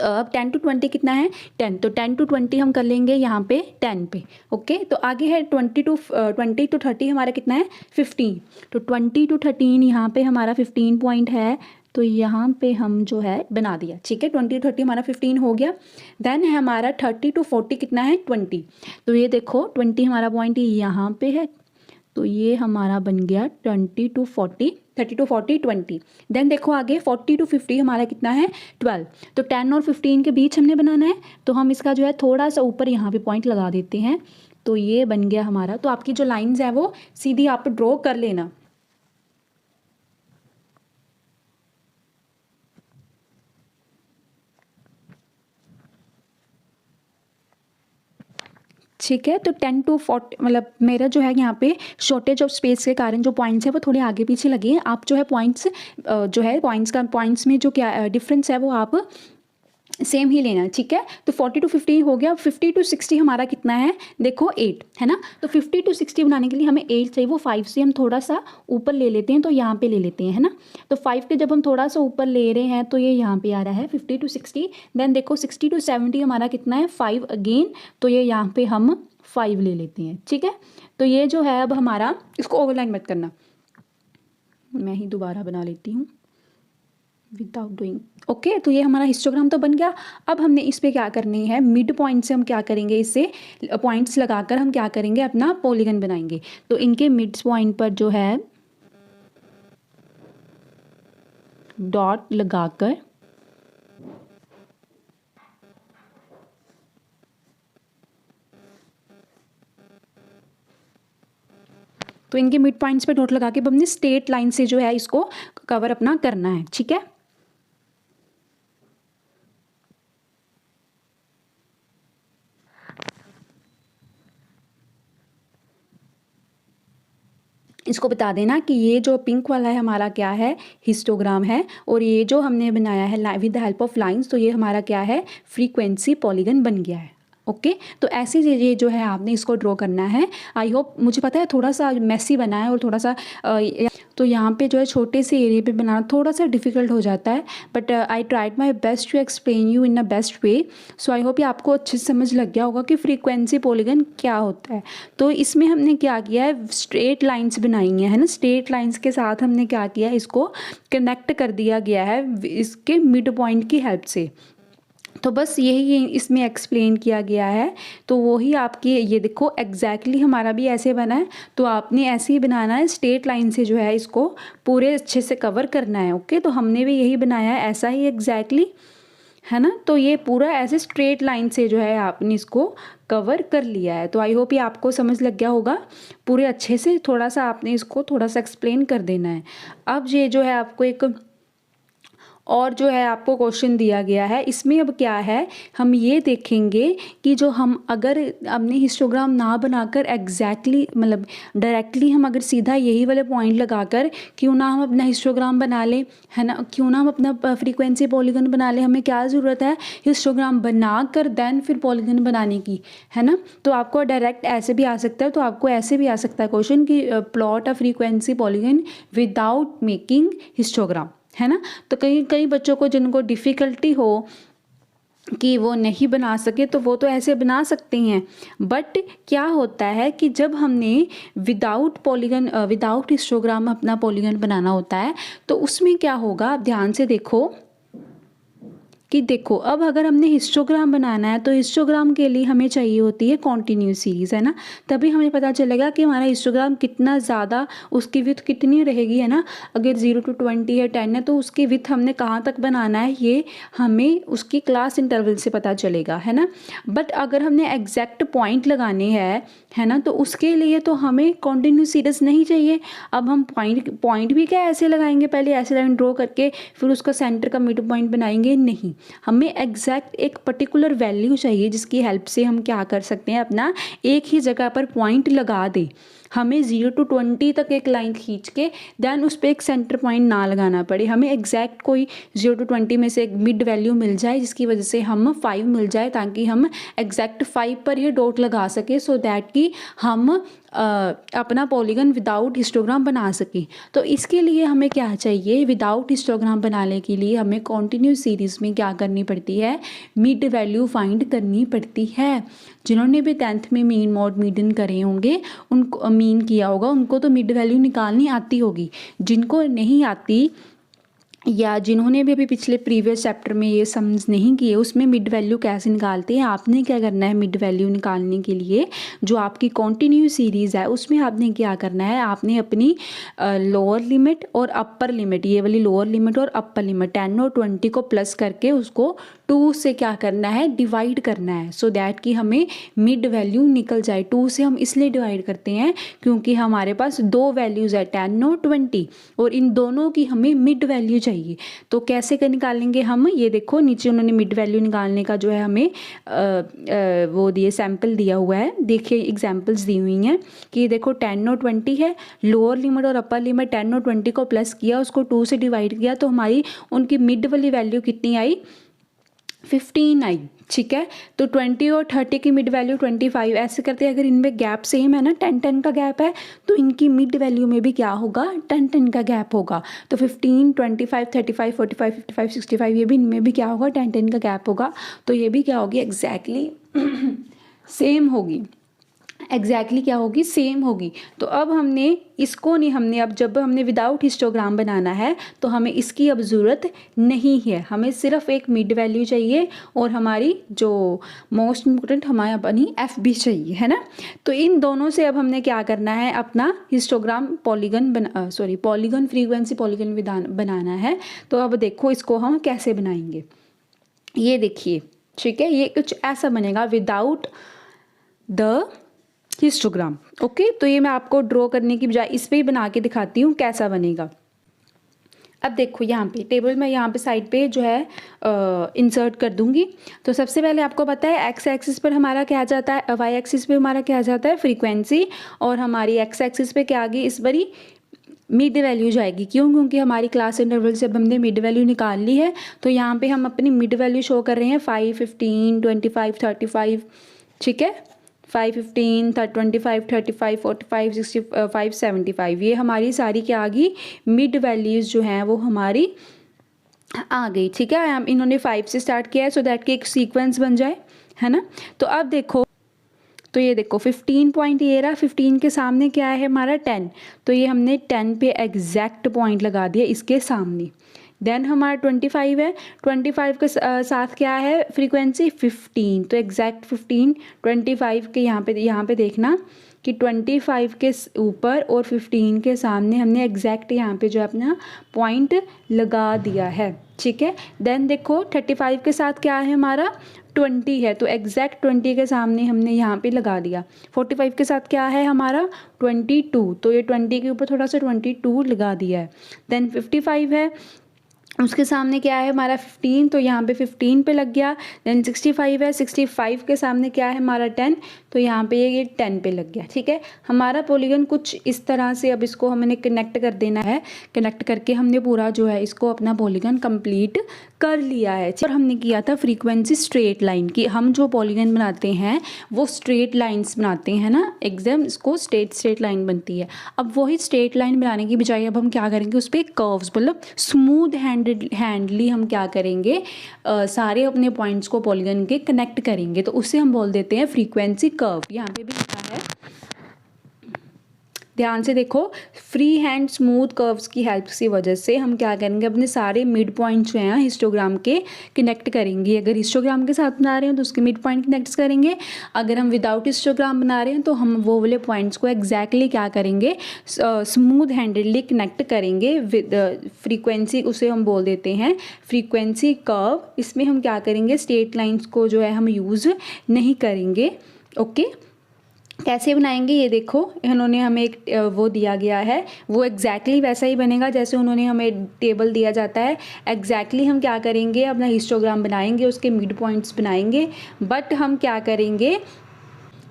अब 10 to 20 कितना है, 10। तो 10 to 20 हम कर लेंगे यहाँ पे 10 पे। ओके, तो आगे है 20 to 30 हमारा कितना है, 15। तो 20 to 13 यहाँ पे हमारा 15 पॉइंट है, तो यहाँ पे हम जो है बना दिया, ठीक है। 20 to 30 हमारा 15 हो गया। देन है हमारा 30 to 40 कितना है, 20। तो ये देखो 20 हमारा पॉइंट यहाँ पे है, तो ये हमारा बन गया 20 to 40, 30 to 40, 20। देन देखो आगे 40 to 50 हमारा कितना है, 12। तो 10 और 15 के बीच हमने बनाना है, तो हम इसका जो है थोड़ा सा ऊपर यहाँ पे पॉइंट लगा देते हैं, तो ये बन गया हमारा। तो आपकी जो लाइंस है वो सीधी आप ड्रॉ कर लेना। ठीक है, तो 10 to 40 मतलब मेरा जो है यहाँ पे शॉर्टेज ऑफ स्पेस के कारण जो पॉइंट्स है वो थोड़े आगे पीछे लगे हैं। आप जो है पॉइंट्स जो है पॉइंट्स में जो क्या डिफरेंस है वो आप सेम ही लेना है, ठीक है। तो 40 to 50 हो गया। 50 to 60 हमारा कितना है, देखो 8, है ना। तो 50 to 60 बनाने के लिए हमें 8 चाहिए, वो 5 से हम थोड़ा सा ऊपर ले लेते हैं, तो यहाँ पे ले लेते हैं, है ना। तो 5 के जब हम थोड़ा सा ऊपर ले रहे हैं तो ये यहाँ पे आ रहा है 50 to 60। देन देखो 60 to 70 हमारा कितना है, 5 अगेन, तो ये यहाँ पे हम 5 ले लेते हैं, ठीक है। तो ये जो है अब हमारा, इसको ओवरलाइन मत करना, मैं ही दोबारा बना लेती हूँ विदाउट डूइंग। ओके, तो ये हमारा हिस्टोग्राम तो बन गया। अब हमने इस पे क्या करनी है, मिड पॉइंट से हम क्या करेंगे, इससे पॉइंट्स लगाकर हम क्या करेंगे, अपना पॉलीगन बनाएंगे। तो इनके मिड पॉइंट पर जो है डॉट लगाकर तो इनके मिड पॉइंट्स पे डॉट लगा के हमने स्ट्रेट लाइन से जो है इसको कवर अपना करना है, ठीक है। इसको बता देना कि ये जो पिंक वाला है हमारा क्या है, हिस्टोग्राम है, और ये जो हमने बनाया है with the help of lines, तो ये हमारा क्या है, फ्रीक्वेंसी पॉलीगन बन गया है। ओके, तो ऐसे ये जो है आपने इसको ड्रॉ करना है। आई होप, मुझे पता है थोड़ा सा मेसी बना है और थोड़ा सा तो यहाँ पे जो है छोटे से एरिया पे बनाना थोड़ा सा डिफ़िकल्ट हो जाता है, but I tried my best to explain you in a best way. So I hope ये आपको अच्छे से समझ लग गया होगा कि फ्रीक्वेंसी पॉलीगन क्या होता है। तो इसमें हमने क्या किया है, स्ट्रेट लाइन्स बनाई हैं, है ना। स्ट्रेट लाइन्स के साथ हमने क्या किया है, इसको कनेक्ट कर दिया गया है इसके मिड पॉइंट की हेल्प से। तो बस यही इसमें एक्सप्लेन किया गया है। तो वही आपकी ये देखो एग्जैक्टली हमारा भी ऐसे बना है, तो आपने ऐसे ही बनाना है, स्ट्रेट लाइन से जो है इसको पूरे अच्छे से कवर करना है। ओके, तो हमने भी यही बनाया है ऐसा ही एग्जैक्टली, है ना। तो ये पूरा ऐसे स्ट्रेट लाइन से जो है आपने इसको कवर कर लिया है। तो आई होप ये आपको समझ लग गया होगा पूरे अच्छे से। थोड़ा सा आपने इसको थोड़ा सा एक्सप्लेन कर देना है। अब ये जो है आपको एक और जो है आपको क्वेश्चन दिया गया है, इसमें अब क्या है, हम ये देखेंगे कि जो हम अगर अपने हिस्टोग्राम ना बनाकर एग्जैक्टली मतलब डायरेक्टली हम अगर सीधा यही वाले पॉइंट लगाकर क्यों ना हम अपना हिस्टोग्राम बना लें, है ना, क्यों ना हम अपना फ्रीक्वेंसी पॉलीगन बना लें। हमें क्या ज़रूरत है, हिस्टोग्राम बनाकर देन फिर पॉलीगन बनाने की, है ना। तो आपको डायरेक्ट ऐसे भी आ सकता है, तो आपको ऐसे भी आ सकता है क्वेश्चन कि plot a frequency polygon without making histogram, है ना। तो कई बच्चों को जिनको डिफ़िकल्टी हो कि वो नहीं बना सके, तो वो तो ऐसे बना सकते हैं। बट क्या होता है कि जब हमने विदाउट पॉलीगन विदाउट हिस्टोग्राम अपना पॉलीगन बनाना होता है, तो उसमें क्या होगा, आप ध्यान से देखो कि देखो अब अगर हमने हिस्टोग्राम बनाना है तो हिस्टोग्राम के लिए हमें चाहिए होती है कॉन्टिन्यूस सीरीज़, है ना। तभी हमें पता चलेगा कि हमारा हिस्टोग्राम कितना ज़्यादा, उसकी विड्थ कितनी रहेगी, है ना। अगर 0 to 20 है, 10 है, तो उसकी विड्थ हमने कहाँ तक बनाना है ये हमें उसकी क्लास इंटरवल से पता चलेगा, है ना। बट अगर हमने एग्जैक्ट पॉइंट लगाने हैं, है ना, तो उसके लिए तो हमें कॉन्टिन्यूस सीरीज़ नहीं चाहिए। अब हम पॉइंट भी क्या ऐसे लगाएंगे, पहले ऐसे लाइन ड्रॉ करके फिर उसका सेंटर का मिड पॉइंट बनाएंगे, नहीं। हमें एग्जैक्ट एक पर्टिकुलर वैल्यू चाहिए जिसकी हेल्प से हम क्या कर सकते हैं, अपना एक ही जगह पर पॉइंट लगा दें। हमें 0 to 20 तक एक लाइन खींच के देन उस पर एक सेंटर पॉइंट ना लगाना पड़े। हमें एग्जैक्ट कोई 0 to 20 में से एक मिड वैल्यू मिल जाए जिसकी वजह से हम 5 मिल जाए, ताकि हम एग्जैक्ट 5 पर ये डॉट लगा सके, सो दैट कि हम अपना पॉलीगन विदाउट हिस्टोग्राम बना सकें। तो इसके लिए हमें क्या चाहिए, विदाउट हिस्टोग्राम बनाने के लिए हमें कॉन्टिन्यूस सीरीज़ में क्या करनी पड़ती है, मिड वैल्यू फाइंड करनी पड़ती है। जिन्होंने भी 10th में मीन मॉड मीडियन करे होंगे, उनको मीन किया होगा, उनको तो मिड वैल्यू निकालनी आती होगी। जिनको नहीं आती या जिन्होंने भी अभी पिछले प्रीवियस चैप्टर में ये समझ नहीं किए उसमें मिड वैल्यू कैसे निकालते हैं, आपने क्या करना है, मिड वैल्यू निकालने के लिए जो आपकी कॉन्टिन्यूस सीरीज़ है उसमें आपने क्या करना है, आपने अपनी लोअर लिमिट और अपर लिमिट, ये वाली लोअर लिमिट और अपर लिमिट 10 और 20 को प्लस करके उसको 2 से क्या करना है, डिवाइड करना है, सो दैट कि हमें मिड वैल्यू निकल जाए। 2 से हम इसलिए डिवाइड करते हैं क्योंकि हमारे पास दो वैल्यूज़ है 10 और 20, और इन दोनों की हमें मिड वैल्यू चाहिए। तो कैसे कर निकालेंगे हम, ये देखो नीचे उन्होंने मिड वैल्यू निकालने का जो है हमें वो दिए, सैम्पल दिया हुआ है। देखिए एग्जाम्पल्स दी हुई हैं कि देखो 10 और 20 है, लोअर लिमिट और अपर लिमिट 10 और 20 को प्लस किया, उसको 2 से डिवाइड किया, तो हमारी उनकी मिड वाली वैल्यू कितनी आई, 15 आई। ठीक है, तो 20 और 30 की मिड वैल्यू 25। ऐसे करते हैं, अगर इनमें गैप सेम है ना, 10-10 का गैप है, तो इनकी मिड वैल्यू में भी क्या होगा, 10-10 का गैप होगा। तो 15, 25, 35, 45, 55, 65 ये भी इनमें भी क्या होगा, 10-10 का गैप होगा। तो ये भी क्या होगी, एग्जैक्टली सेम होगी, एग्जैक्टली क्या होगी, सेम होगी। तो अब हमने इसको नहीं, हमने अब जब हमने विदाउट हिस्टोग्राम बनाना है तो हमें इसकी अब ज़रूरत नहीं है, हमें सिर्फ एक मिड वैल्यू चाहिए और हमारी जो मोस्ट इम्पोर्टेंट हमारे अपनी एफ भी चाहिए, है ना। तो इन दोनों से अब हमने क्या करना है, अपना histogram polygon polygon frequency polygon विधान बनाना है। तो अब देखो इसको हम कैसे बनाएंगे, ये देखिए, ठीक है, ये कुछ ऐसा बनेगा विदाउट द हिस्टोग्राम। ओके, तो ये मैं आपको ड्रॉ करने की बजाय इस पे ही बना के दिखाती हूँ कैसा बनेगा। अब देखो यहाँ पे टेबल में यहाँ पे साइड पे जो है इंसर्ट कर दूंगी। तो सबसे पहले आपको पता है एक्स एक्सिस पर हमारा क्या आ जाता है, वाई एक्सिस पे हमारा क्या आ जाता है, फ्रीक्वेंसी, और हमारी एक्स एक्सिस पे क्या आ गई, इस बारी मिड वैल्यू जाएगी। क्यों, क्योंकि हमारी क्लास इंटरवल से अब हमने मिड वैल्यू निकाल ली है। तो यहाँ पे हम अपनी मिड वैल्यू शो कर रहे हैं 5, 15, 25, 35, ठीक है, 5, 15, 25, 35, 45, 65, 75, ये हमारी सारी क्या आ गई, मिड वैल्यूज़ जो हैं वो हमारी आ गई। ठीक है, हम इन्होंने 5 से स्टार्ट किया है सो दैट कि एक सीक्वेंस बन जाए, है ना। तो अब देखो, तो ये देखो 15 पॉइंट ये रहा, 15 के सामने क्या है हमारा 10, तो ये हमने 10 पे एग्जैक्ट पॉइंट लगा दिया इसके सामने। देन हमारा 25 है, 25 के साथ क्या है फ्रीक्वेंसी 15, तो एग्जैक्ट 15 25 के यहाँ पे देखना कि 25 के ऊपर और 15 के सामने हमने एग्जैक्ट यहाँ पे जो है अपना पॉइंट लगा दिया है, ठीक है। देन देखो 35 के साथ क्या है हमारा 20 है, तो एग्जैक्ट 20 के सामने हमने यहाँ पे लगा दिया। 45 के साथ क्या है हमारा 22, तो ये 20 के ऊपर थोड़ा सा 22 लगा दिया है। देन 55 है, उसके सामने क्या है हमारा 15, तो यहाँ पे 15 पे लग गया। देन 65 है, 65 के सामने क्या है हमारा 10, तो यहाँ पे ये 10 पे लग गया, ठीक है। हमारा पॉलीगन कुछ इस तरह से, अब इसको हमने कनेक्ट कर देना है, कनेक्ट करके हमने पूरा जो है इसको अपना पॉलीगन कंप्लीट कर लिया है। और हमने किया था फ्रीक्वेंसी स्ट्रेट लाइन की, हम जो पॉलीगन बनाते हैं वो स्ट्रेट लाइन्स बनाते हैं ना, एकदम इसको स्ट्रेट लाइन बनती है। अब वही स्ट्रेट लाइन बनाने की बजाय अब हम क्या करेंगे उस पर कर्व्स, मतलब स्मूथ हैंडली हम क्या करेंगे सारे अपने पॉइंट्स को पॉलीगन के कनेक्ट करेंगे, तो उससे हम बोल देते हैं फ्रीक्वेंसी कर्व। यहाँ पे भी लिखा है, ध्यान से देखो, फ्री हैंड स्मूथ कर्व्स की हेल्प की वजह से हम क्या करेंगे अपने सारे मिड पॉइंट्स जो हैं हिस्टोग्राम के कनेक्ट करेंगे। अगर हिस्टोग्राम के साथ बना रहे हैं तो उसके मिड पॉइंट कनेक्ट करेंगे, अगर हम विदाउट हिस्टोग्राम बना रहे हैं तो हम वो वाले पॉइंट्स को एग्जैक्टली क्या करेंगे स्मूथ हैंडेडली कनेक्ट करेंगे विद फ्रीक्वेंसी, उसे हम बोल देते हैं फ्रीक्वेंसी कर्व। इसमें हम क्या करेंगे स्ट्रेट लाइन्स को जो है हम यूज़ नहीं करेंगे, ओके। कैसे बनाएंगे ये देखो, इन्होंने हमें एक वो दिया गया है, वो एग्जैक्टली वैसा ही बनेगा जैसे उन्होंने हमें टेबल दिया जाता है। एग्जैक्टली हम क्या करेंगे अपना हिस्टोग्राम बनाएंगे, उसके मिड पॉइंट्स बनाएंगे,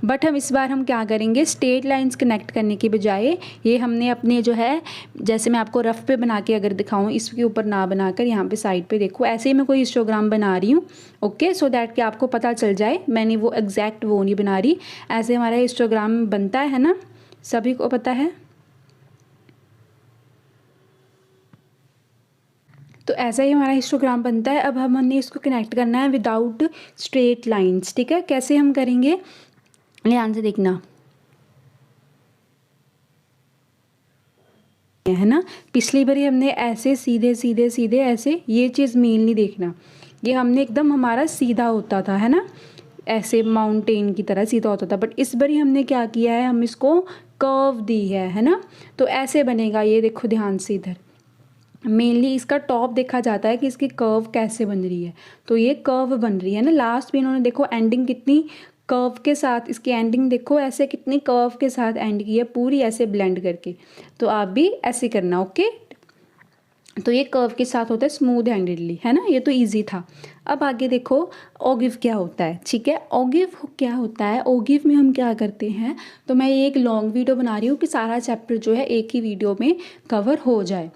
बट हम इस बार हम क्या करेंगे स्ट्रेट लाइंस कनेक्ट करने की बजाय ये हमने अपने जो है, जैसे मैं आपको रफ पे बना के अगर दिखाऊं, इसके ऊपर ना बनाकर यहाँ पे साइड पे देखो ऐसे ही मैं कोई हिस्टोग्राम बना रही हूँ, ओके, सो दैट कि आपको पता चल जाए मैंने वो एग्जैक्ट वो नहीं बना रही। ऐसे हमारा हिस्टोग्राम बनता है ना, सभी को पता है। तो ऐसा ही हमारा हिस्टोग्राम बनता है। अब हमने इसको कनेक्ट करना है विदाउट स्ट्रेट लाइंस, ठीक है। कैसे हम करेंगे ध्यान से देखना, है ना, पिछली बार हमने ऐसे सीधे ऐसे, ये चीज़ मेन नहीं देखना, ये हमने एकदम हमारा सीधा होता था, है ना, ऐसे माउंटेन की तरह सीधा होता था, बट इस बार हमने क्या किया है हम इसको कर्व दी है ना, तो ऐसे बनेगा। ये देखो ध्यान से, इधर मेनली इसका टॉप देखा जाता है कि इसकी कर्व कैसे बन रही है, तो ये कर्व बन रही है ना। लास्ट में इन्होंने देखो एंडिंग कितनी कर्व के साथ, इसकी एंडिंग देखो ऐसे कितनी कर्व के साथ एंड की है, पूरी ऐसे ब्लेंड करके, तो आप भी ऐसे करना, ओके। तो ये कर्व के साथ होता है स्मूथ हैंडेडली, है ना, ये तो इजी था। अब आगे देखो ओगिव क्या होता है, ठीक है। ओगिव क्या होता है, ओगिव में हम क्या करते हैं, तो मैं ये एक लॉन्ग वीडियो बना रही हूँ कि सारा चैप्टर जो है एक ही वीडियो में कवर हो जाए।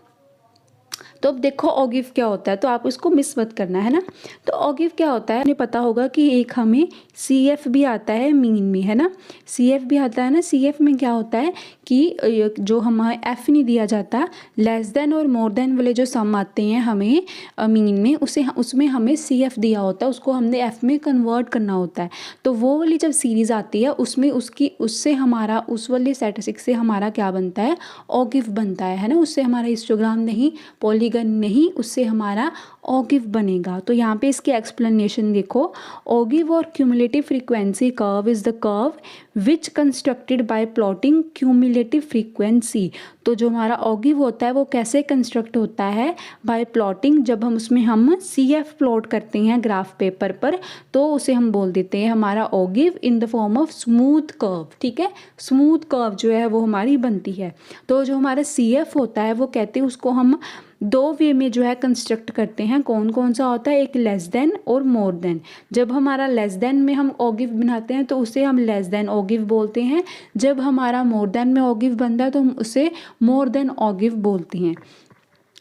तो अब देखो ओगिव क्या होता है, तो आप इसको मिस मत करना, है ना। तो ओगिव क्या होता है, हमें पता होगा कि एक हमें CF भी आता है मीन में, है ना, CF भी आता है ना। CF में क्या होता है कि जो हमें F नहीं दिया जाता, लेस देन और मोर देन वाले जो सम आते हैं हमें मीन में, उसमें हमें CF दिया होता है, उसको हमने F में कन्वर्ट करना होता है। तो वो वाली जब सीरीज़ आती है उसमें उससे हमारा उस वाली स्टैटिस्टिक्स से हमारा क्या बनता है ओगिव बनता है ना, उससे हमारा हिस्टोग्राम नहीं पॉलीगन नहीं, उससे हमारा ओगिव बनेगा। तो यहाँ पे इसकी एक्सप्लेनेशन देखो, ओगिव और cumulative frequency curve is the curve which constructed by plotting cumulative frequency. तो जो हमारा ओगिव होता है वो कैसे कंस्ट्रक्ट होता है, बाय प्लॉटिंग, जब हम उसमें हम CF प्लॉट करते हैं ग्राफ पेपर पर, तो उसे हम बोल देते हैं हमारा ogive in the form of smooth curve, ठीक है। स्मूथ कर्व जो है वो हमारी बनती है। तो जो हमारा CF होता है वो कहते हैं उसको हम दो वे में जो है कंस्ट्रक्ट करते हैं। कौन कौन सा होता है, एक लेस देन और मोर देन। जब हमारा लेस देन में हम ओगिव बनाते हैं तो उसे हम लेस देन ओगिव बोलते हैं, जब हमारा मोर देन में ओगिव बनता है तो हम उसे मोर देन ओगिव बोलते हैं।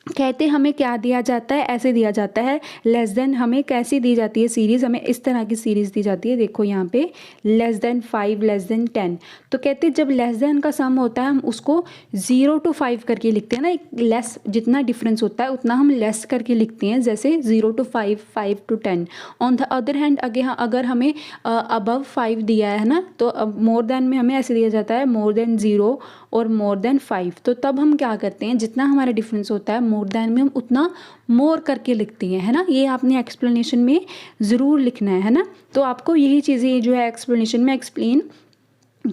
कहते हमें क्या दिया जाता है, ऐसे दिया जाता है, लेस देन हमें कैसी दी जाती है सीरीज़, हमें इस तरह की सीरीज़ दी जाती है, देखो यहाँ पे लेस देन 5 लेस देन 10। तो कहते जब लेस देन का सम होता है हम उसको 0 to 5 करके लिखते हैं ना, एक लेस जितना डिफरेंस होता है उतना हम लेस करके लिखते हैं, जैसे 0 to 5 5 to 10। On the other hand अगर हमें अबव 5 दिया है ना, तो अब मोर देन में हमें ऐसे दिया जाता है मोर देन 0 और मोर देन 5। तो तब हम क्या करते हैं, जितना हमारा डिफरेंस होता है मोर देन में हम उतना मोर करके लिखते हैं, है ना। ये आपने एक्सप्लेनेशन में ज़रूर लिखना है ना। तो आपको यही चीज़ें जो है एक्सप्लेनेशन में एक्सप्लेन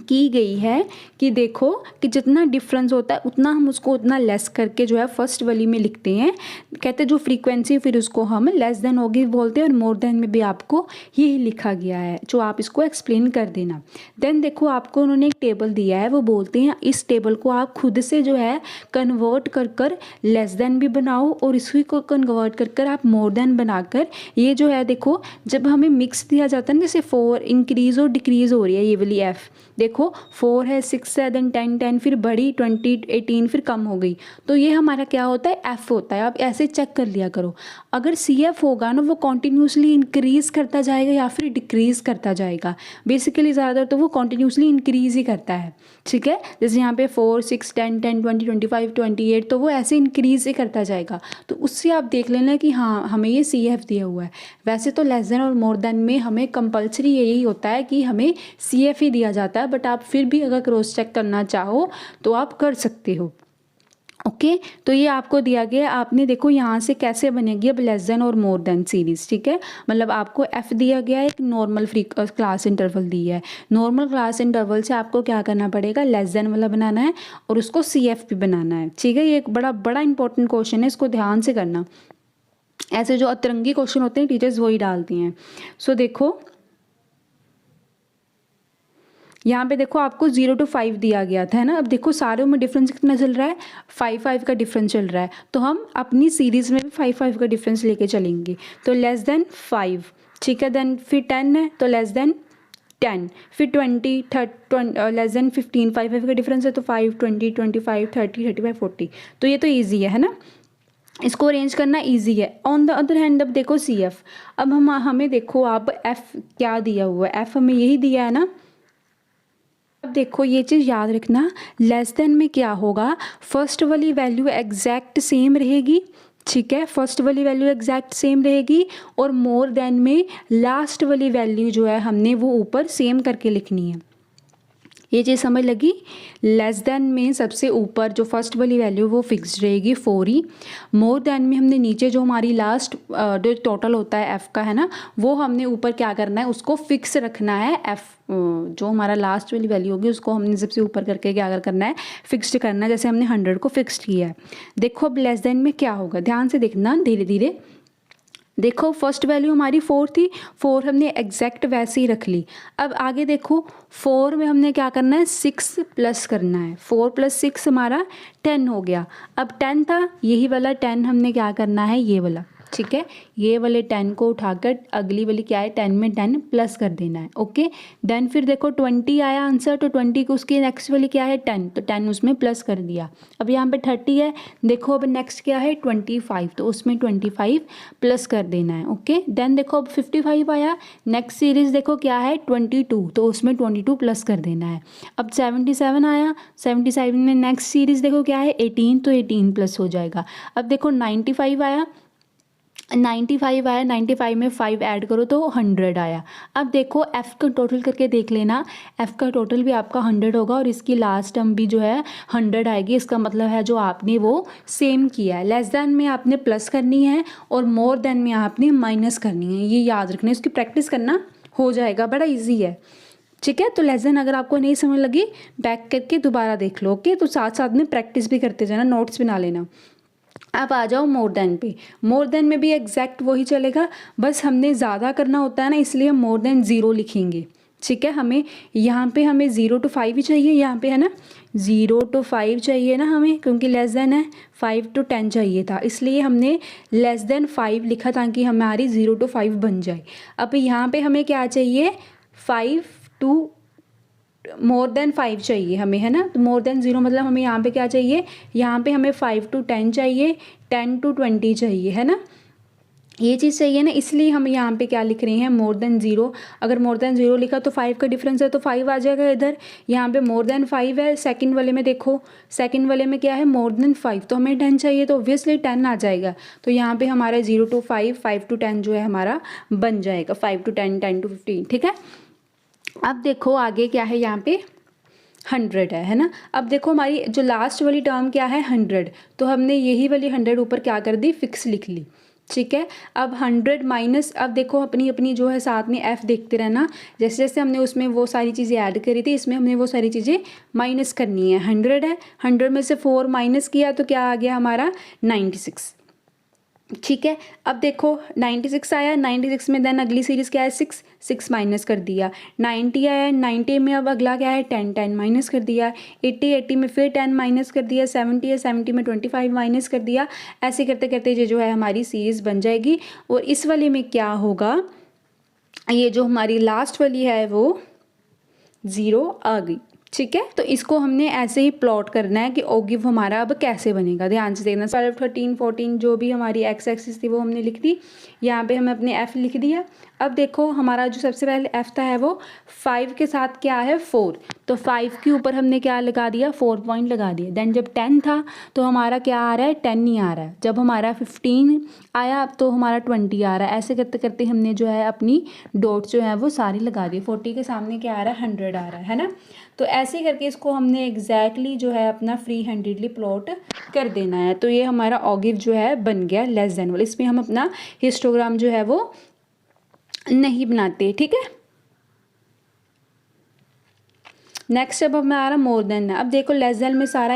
की गई है कि देखो कि जितना डिफरेंस होता है उतना हम उसको उतना लेस करके जो है फर्स्ट वाली में लिखते हैं। कहते जो फ्रीक्वेंसी फिर उसको हम लेस देन होगी बोलते हैं, और मोर देन में भी आपको यही लिखा गया है, जो आप इसको एक्सप्लेन कर देना। देन देखो आपको उन्होंने एक टेबल दिया है, वो बोलते हैं इस टेबल को आप खुद से जो है कन्वर्ट कर कर लेस देन भी बनाओ और इसी को कन्वर्ट कर कर आप मोर देन बनाकर, ये जो है देखो जब हमें मिक्स दिया जाता है ना, जैसे 4 इंक्रीज़ और डिक्रीज़ हो रही है ये वाली एफ़, देखो 4 है, 6 है, देन 10 10 फिर बढ़ी 20 18 फिर कम हो गई, तो ये हमारा क्या होता है एफ़ होता है। आप ऐसे चेक कर लिया करो, अगर सी एफ होगा ना वो कॉन्टीन्यूसली इंक्रीज़ करता जाएगा या फिर डिक्रीज़ करता जाएगा। बेसिकली ज़्यादातर तो वो कॉन्टीन्यूसली इंक्रीज़ ही करता है, ठीक है। जैसे यहाँ पे 4 6 10 10 20 25 28, तो वो ऐसे इंक्रीज़ ही करता जाएगा। तो उससे आप देख लेना कि हाँ हमें ये सी एफ दिया हुआ है। वैसे तो लेस देन और मोर देन में हमें कंपलसरी यही होता है कि हमें सी एफ ही दिया जाता है, बट आप फिर भी अगर क्रॉस चेक करना चाहो तो आप कर सकते हो। ओके तो ये आपको दिया गया, आपने देखो यहाँ से कैसे बनेगी अब लेस देन और मोर देन सीरीज़, ठीक है। मतलब आपको एफ दिया गया है, एक नॉर्मल फ्री क्लास इंटरवल दी है। नॉर्मल क्लास इंटरवल से आपको क्या करना पड़ेगा, लेस देन वाला बनाना है और उसको सी एफ भी बनाना है, ठीक है। ये एक बड़ा बड़ा इंपॉर्टेंट क्वेश्चन है, इसको ध्यान से करना। ऐसे जो अतरंगी क्वेश्चन होते हैं टीचर्स वही डालती हैं। सो देखो यहाँ पे देखो आपको 0 to 5 दिया गया था, है ना। अब देखो सारों में डिफरेंस कितना चल रहा है, 5 5 का डिफरेंस चल रहा है, तो हम अपनी सीरीज़ में भी 5 5 का डिफरेंस लेके चलेंगे। तो लेस देन 5, ठीक है। देन फिर 10 है तो लेस देन 10, फिर 20 30 लेस देन 15, 5 5 का डिफरेंस है तो 5 20 25 30 35 40। तो ये तो ईजी है ना, इसको अरेंज करना इजी है। ऑन द अदर हैंड अब देखो सी एफ, अब हमें देखो आप एफ क्या दिया हुआ है, एफ हमें यही दिया है ना। अब देखो ये चीज़ याद रखना, लेस देन में क्या होगा, फर्स्ट वाली वैल्यू एग्जैक्ट सेम रहेगी, ठीक है। फर्स्ट वाली वैल्यू एग्जैक्ट सेम रहेगी, और मोर देन में लास्ट वाली वैल्यू जो है हमने वो ऊपर सेम करके लिखनी है। ये चीज़ समझ लगी। लेस देन में सबसे ऊपर जो फर्स्ट वाली वैल्यू वो फिक्स्ड रहेगी 4 ही। मोर देन में हमने नीचे जो हमारी लास्ट जो टोटल होता है एफ़ का, है ना, वो हमने ऊपर क्या करना है, उसको फिक्स रखना है। एफ़ जो हमारा लास्ट वाली वैल्यू होगी उसको हमने सबसे ऊपर करके क्या करना है, फिक्स्ड करना है। जैसे हमने 100 को फिक्स्ड किया है। देखो अब लेस देन में क्या होगा, ध्यान से देखना धीरे धीरे। देखो फर्स्ट वैल्यू हमारी 4 थी, 4 हमने एग्जैक्ट वैसे ही रख ली। अब आगे देखो 4 में हमने क्या करना है, 6 प्लस करना है। 4 + 6 हमारा 10 हो गया। अब 10 था, यही वाला 10 हमने क्या करना है, ये वाला, ठीक है। ये वाले 10 को उठाकर अगली वाली क्या है 10 में 10 प्लस कर देना है। ओके देन फिर देखो 20 आया आंसर, तो 20 को उसकी नेक्स्ट वाली क्या है 10, तो 10 उसमें प्लस कर दिया। अब यहाँ पे 30 है, देखो अब नेक्स्ट क्या है 25, तो उसमें 25 प्लस कर देना है। ओके देन देखो अब 55 आया, नेक्स्ट सीरीज़ देखो क्या है 22, तो उसमें 22 प्लस कर देना है। अब 77 आया, 77 में नेक्स्ट सीरीज़ देखो क्या है 18, तो 18 प्लस हो जाएगा। अब देखो 95 आया, 95 में 5 ऐड करो तो 100 आया। अब देखो एफ़ का टोटल करके देख लेना, एफ़ का टोटल भी आपका 100 होगा और इसकी लास्ट टर्म भी जो है 100 आएगी। इसका मतलब है जो आपने वो सेम किया है। लेस देन में आपने प्लस करनी है और मोर देन में आपने माइनस करनी है, ये याद रखना है। इसकी प्रैक्टिस करना, हो जाएगा, बड़ा ईजी है, ठीक है। तो लेस देन अगर आपको नहीं समझ लगी बैक करके दोबारा देख लो। ओके तो साथ साथ में प्रैक्टिस भी करते जाना, नोट्स बना लेना। अब आ जाओ मोर देन पे। मोर देन में भी एग्जैक्ट वही चलेगा, बस हमने ज़्यादा करना होता है ना, इसलिए हम मोर देन 0 लिखेंगे, ठीक है। हमें यहाँ पे हमें 0 to 5 ही चाहिए, यहाँ पे है ना 0 to 5 चाहिए ना हमें, क्योंकि लेस देन है 5 to 10 चाहिए था, इसलिए हमने लेस देन 5 लिखा ताकि हमारी 0 to 5 बन जाए। अब यहाँ पे हमें क्या चाहिए 5 to मोर देन 5 चाहिए हमें, है ना। तो मोर देन 0 मतलब हमें यहाँ पे क्या चाहिए, यहाँ पे हमें 5 to 10 चाहिए, 10 to 20 चाहिए, है ना, ये चीज़ चाहिए ना। इसलिए हम यहाँ पे क्या लिख रहे हैं मोर देन 0। अगर मोर देन 0 लिखा तो 5 का डिफरेंस है तो 5 आ जाएगा इधर। यहाँ पे मोर देन 5 है, सेकंड वाले में देखो, सेकंड वाले में क्या है मोर देन 5, तो हमें 10 चाहिए तो ऑब्वियसली 10 आ जाएगा। तो यहाँ पे हमारा 0 to 5, 5 to 10 जो है हमारा बन जाएगा, 5 to 10, 10 to 15, ठीक है। अब देखो आगे क्या है यहाँ पे, 100 है ना। अब देखो हमारी जो लास्ट वाली टर्म क्या है 100, तो हमने यही वाली 100 ऊपर क्या कर दी, फिक्स लिख ली। ठीक है, अब 100 माइनस, अब देखो अपनी अपनी जो है साथ में f देखते रहना, जैसे जैसे हमने उसमें वो सारी चीज़ें ऐड करी थी, इसमें हमने वो सारी चीज़ें माइनस करनी है। 100 है, 100 में से 4 माइनस किया तो क्या आ गया हमारा 96। ठीक है, अब देखो 96 आया, 96 में देन अगली सीरीज़ क्या है 6, 6 माइनस कर दिया। 90 आया, 90 में अब अगला क्या है 10, 10 माइनस कर दिया। 80, 80 में फिर 10 माइनस कर दिया। 70 है, 70 में 25 माइनस कर दिया। ऐसे करते करते ये जो है हमारी सीरीज़ बन जाएगी। और इस वाले में क्या होगा, ये जो हमारी लास्ट वाली है वो 0 आ गई। ठीक है, तो इसको हमने ऐसे ही प्लॉट करना है कि ओगिव हमारा अब कैसे बनेगा। ध्यान से देखना, 12, 13, 14 जो भी हमारी एक्स एक्सिस थी वो हमने लिख दी। यहाँ पे हमें अपने एफ लिख दिया। अब देखो हमारा जो सबसे पहले एफ था है वो 5 के साथ क्या है 4, तो 5 के ऊपर हमने क्या लगा दिया 4 पॉइंट लगा दिए। देन जब 10 था तो हमारा क्या आ रहा है 10 नहीं आ रहा है। जब हमारा 15 आया अब तो हमारा 20 आ रहा है। ऐसे करते करते हमने जो है अपनी डॉट्स जो है वो सारी लगा दी। 40 के सामने क्या आ रहा है 100 आ रहा है ना। तो ऐसे करके इसको हमने एग्जैक्टली जो है अपना फ्री हैंडेडली प्लॉट कर देना है। तो ये हमारा ऑगिव जो है बन गया लेस देन वाला। इसमें हम अपना हिस्टोग्राम जो है वो नहीं बनाते। ठीक है, नेक्स्ट अब हमारा मोर देन है। अब देखो लेस देन में सारा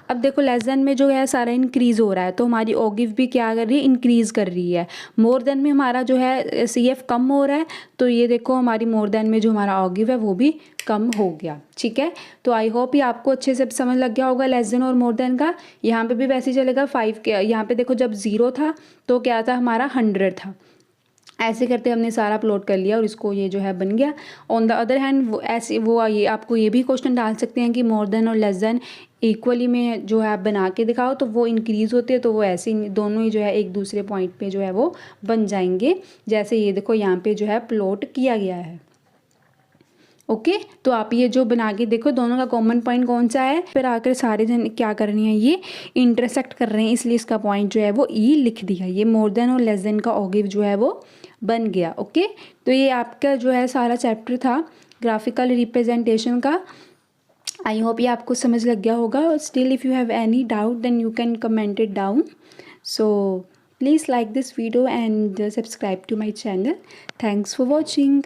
अब देखो लेस देन में जो है सारा इंक्रीज़ हो रहा है, तो हमारी ऑगिव भी क्या कर रही है इंक्रीज़ कर रही है। मोर देन में हमारा जो है सी एफ कम हो रहा है, तो ये देखो हमारी मोर देन में जो हमारा ऑगिव है वो भी कम हो गया। ठीक है, तो आई होप ये आपको अच्छे से समझ लग गया होगा लेस देन और मोर देन का। यहाँ पे भी वैसे ही चलेगा 5 के, यहाँ पे देखो जब 0 था तो क्या था हमारा 100 था। ऐसे करते हमने सारा प्लॉट कर लिया और इसको ये जो है बन गया। ऑन द अदर हैंड वो ऐसे वो ये आपको ये भी क्वेश्चन डाल सकते हैं कि मोर देन और लेस देन इक्वली में जो है आप बना के दिखाओ, तो वो इंक्रीज़ होते हैं, तो वो ऐसे ही दोनों ही जो है एक दूसरे पॉइंट पे जो है वो बन जाएंगे। जैसे ये देखो यहाँ पे जो है प्लॉट किया गया है। ओके, तो आप ये जो बना के देखो दोनों का कॉमन पॉइंट कौन सा है, फिर आकर सारे जन क्या कर रहे हैं ये इंटरसेक्ट कर रहे हैं, इसलिए इसका पॉइंट जो है वो ई लिख दिया। ये मोर देन और लेस देन का ऑगिव जो है वो बन गया। ओके, तो ये आपका जो है सारा चैप्टर था ग्राफिकल रिप्रेजेंटेशन का। आई होप ये आपको समझ लग गया होगा। Still if you have any doubt then you can comment it down. So please like this video and subscribe to my channel. Thanks for watching.